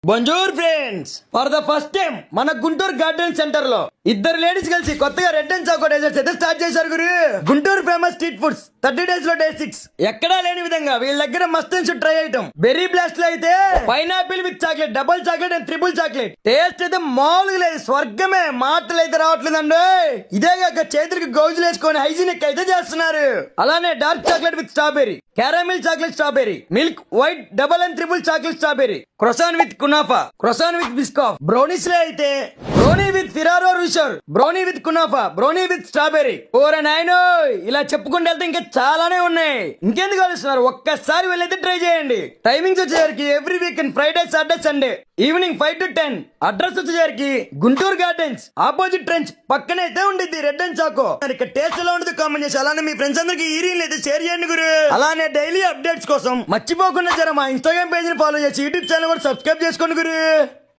బొంజూర్ friends, for the first time మన Guntur garden centre లో ఇద్దరు లేడీస్ కలిసి కొత్తగా రెడ్ అండ్ చాకో డెజర్ట్స్ అయితే స్టార్ట్ చేశారు గురు. Guntur famous street foods 30 days లో డే 6 ఎక్కడా లేని విధంగా వీళ్ళ దగ్గర must and try item. Berry blast లో అయితే pineapple with chocolate, double chocolate and triple chocolate. Taste అయితే మామూలుగా లేదు, స్వర్గమే. మాటలు అయితే రావట్లేదండి. ఇదే కాక చేతులకి గౌజులు వేసుకొని హైజీనిక్ అయితే చేస్తున్నారు. అలానే dark chocolate with strawberry, caramel chocolate strawberry, milk white double and triple chocolate strawberry, croissant with కునాఫా, క్రొసాన్ విత్ బిస్కాఫ్. బ్రౌనీస్ లో అయితే brownie with Ferrero Rocher, brownie with కునాఫా, బ్రౌనీ విత్ స్ట్రాబెరీ. ఓరే నాయనో, ఇలా చెప్పుకుంటే వెళ్తే ఇంకా చాలానే ఉన్నాయి. ఇంకెందుకు ఆలోచిస్తున్నారు, ఒక్కసారి వెళ్ళైతే ట్రై చేయండి. టైమింగ్స్ వచ్చేసరికి every weekend Friday, Saturday, Sunday evening 5 to 10. Address వచ్చేసరికి గుంటూరు గార్డెన్స్ ఆపోజిట్ ట్రెంచ్ పక్కనే అయితే ఉండిద్ది రెడ్ అండ్ చాకో. ఇక్కడ టేస్ట్ ఎలా ఉంటుంది కామెంట్ చేసి, అలానే మీ ఫ్రెండ్స్ అందరికి ఈ రీల్ అయితే షేర్ చేయండి గురు. అలానే డైలీ అప్డేట్స్ కోసం మర్చిపోకుండా జర మా ఇన్స్టాగ్రామ్ పేజ్ ని ఫాలో చేసి యూట్యూబ్ ఛానల్ కూడా సబ్స్క్రైబ్ చేసుకోండి గురు.